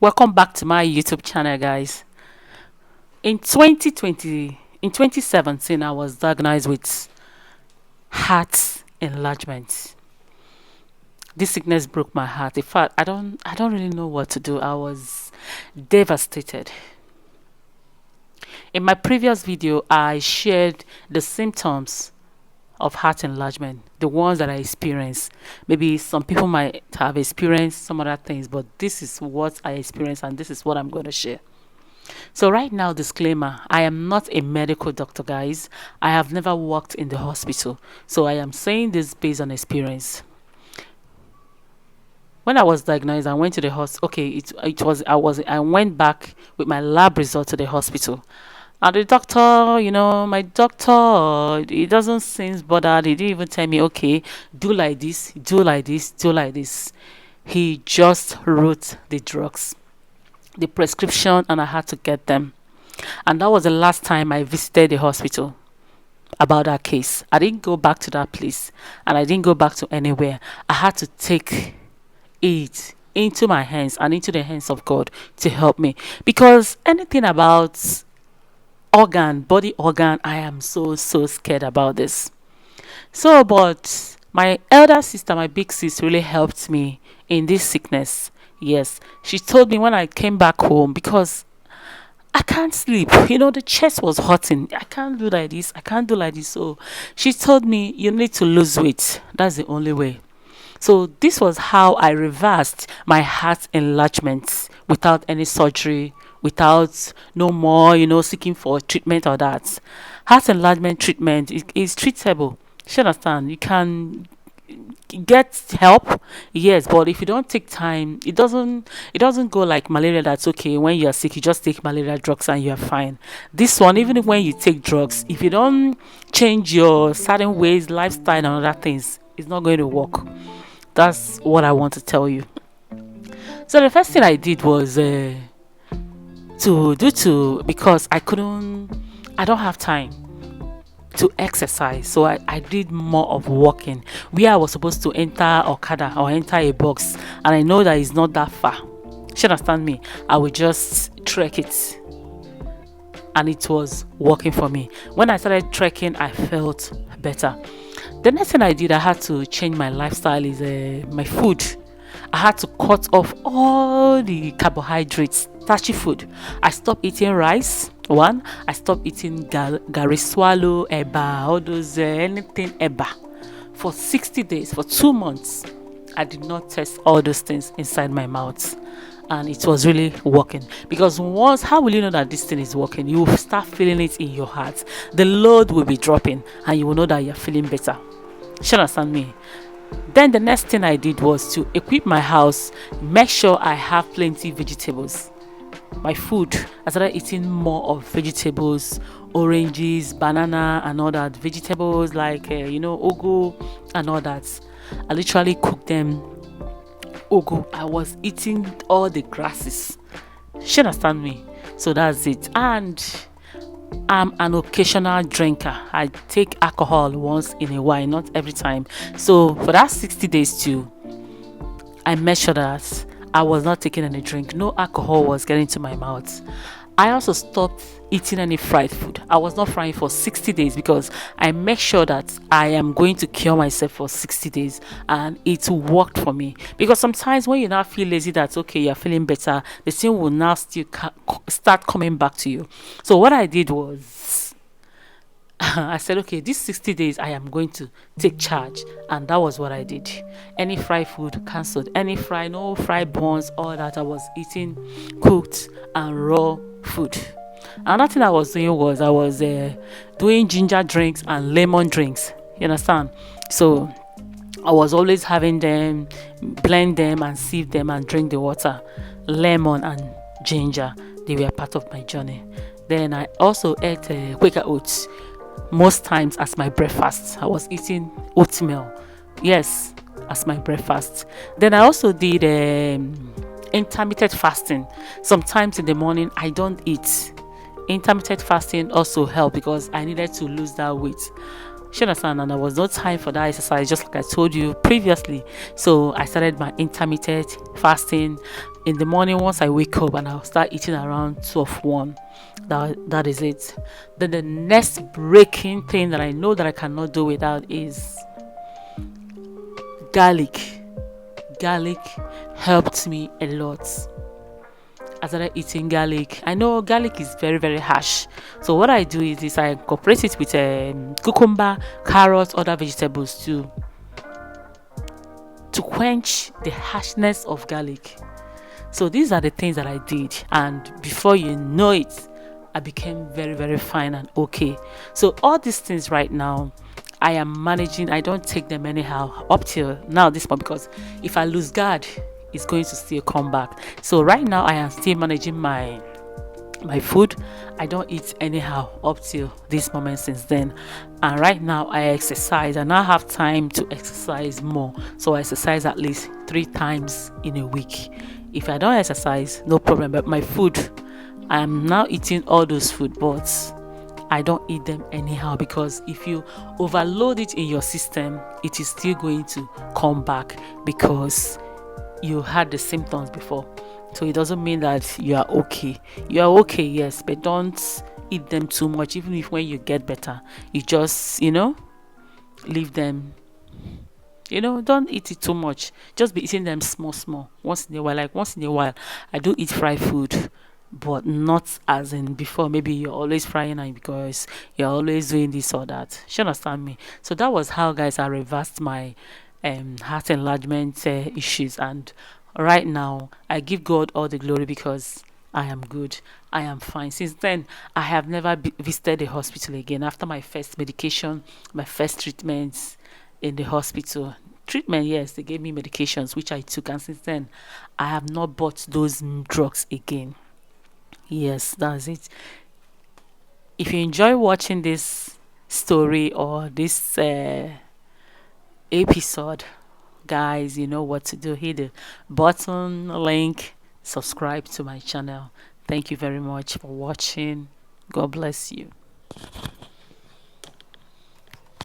Welcome back to my YouTube channel, guys. In 2017, I was diagnosed with heart enlargement. This sickness broke my heart. In fact, I don't really know what to do. I was devastated. In my previous video, I shared the symptoms of heart enlargement, the ones that I experienced. Maybe some people might have experienced some other things, but this is what I experienced and this is what I'm going to share. So right now, disclaimer, I am not a medical doctor, guys. I have never worked in the hospital. So I am saying this based on experience. When I was diagnosed, I went to the hospital. Okay, I went back with my lab result to the hospital. And the doctor, my doctor, he doesn't seem bothered. He didn't even tell me, okay, do like this, do like this, do like this. He just wrote the drugs, the prescription, and I had to get them. And that was the last time I visited the hospital about that case. I didn't go back to that place, and I didn't go back to anywhere. I had to take it into my hands and into the hands of God to help me, because anything about body organ, I am so scared about this. So, but my elder sister, my big sis, really helped me in this sickness. Yes, she told me when I came back home, because I can't sleep. The chest was hurting. I can't do like this. I can't do like this. So she told me, you need to lose weight. That's the only way. So this was how I reversed my heart enlargement without any surgery, without no more, seeking for treatment or that. Heart enlargement treatment is treatable. You understand? You can get help, yes, but if you don't take time, it doesn't go like malaria. That's okay, when you are sick you just take malaria drugs and you are fine. This one, even when you take drugs, if you don't change your certain ways, lifestyle and other things, it's not going to work. That's what I want to tell you. So the first thing I did was because I don't have time to exercise, so I did more of walking. Where I was supposed to enter Okada or enter a box, and I know that it's not that far, you understand me, I would just trek it, and it was working for me. When I started trekking, I felt better. The next thing I did, I had to change my lifestyle, is my food. I had to cut off all the carbohydrates, starchy food. I stopped eating rice. One, I stopped eating gari swallow, eba, all those anything eba. For 60 days, for 2 months, I did not taste all those things inside my mouth, and it was really working. Because once, how will you know that this thing is working? You will start feeling it in your heart. The load will be dropping, and you will know that you're feeling better. You understand me? Then the next thing I did was to equip my house, make sure I have plenty vegetables. My food, I started eating more of vegetables, oranges, banana and all that. Vegetables like ugu and all that. I literally cooked them. Ugu, I was eating all the grasses. You understand me? So that's it. And I'm an occasional drinker. I take alcohol once in a while, not every time. So for that 60 days too, I made sure that I was not taking any drink. No alcohol was getting to my mouth. I also stopped eating any fried food. I was not frying for 60 days because I make sure that I am going to cure myself for 60 days, and it worked for me. Because sometimes when you now feel lazy, that's okay, you're feeling better, the thing will now still start coming back to you. So what I did was I said, okay, these 60 days I am going to take charge, and that was what I did. Any fried food cancelled, no fried buns, all that. I was eating cooked and raw food. Another thing I was doing was I was doing ginger drinks and lemon drinks. You understand? So I was always having them, blend them and sieve them and drink the water. Lemon and ginger, they were part of my journey. Then I also ate Quaker oats most times as my breakfast. I was eating oatmeal, yes, as my breakfast. Then I also did intermittent fasting. Sometimes in the morning I don't eat. Intermittent fasting also helped because I needed to lose that weight. You understand? And there was no time for that exercise, just like I told you previously. So I started my intermittent fasting. in the morning once I wake up, and I'll start eating around 12 1. That is it. Then the next breaking thing that I know that I cannot do without is garlic. Garlic helped me a lot. I started eating garlic. I know garlic is very, very harsh. So what I do is I incorporate it with cucumber, carrots, other vegetables to quench the harshness of garlic. So these are the things that I did, and before you know it, I became very, very fine and okay. So all these things right now, I am managing. I don't take them anyhow up till now this point, because if I lose guard, it's going to still come back. So right now I am still managing my food. I don't eat anyhow up till this moment since then. And right now I exercise, and I have time to exercise more. So I exercise at least 3 times in a week. If I don't exercise, no problem. But my food, I'm now eating all those food, but I don't eat them anyhow, because if you overload it in your system, it is still going to come back because you had the symptoms before. So it doesn't mean that you are okay. You are okay, yes, but don't eat them too much. Even if when you get better, you just, leave them. Don't eat it too much. Just be eating them small, small. Once in a while, like once in a while, I do eat fried food, but not as in before. Maybe you're always frying and because you're always doing this or that. You understand me? So that was how, guys, I reversed my heart enlargement issues, and right now I give God all the glory because I am good. I am fine. Since then, I have never visited the hospital again. After my first medication, my first treatments in the hospital. Treatment, yes, they gave me medications which I took, and since then, I have not bought those drugs again. Yes, that's it. If you enjoy watching this story or this episode, guys, you know what to do. Hit the button, link, subscribe to my channel. Thank you very much for watching. God bless you.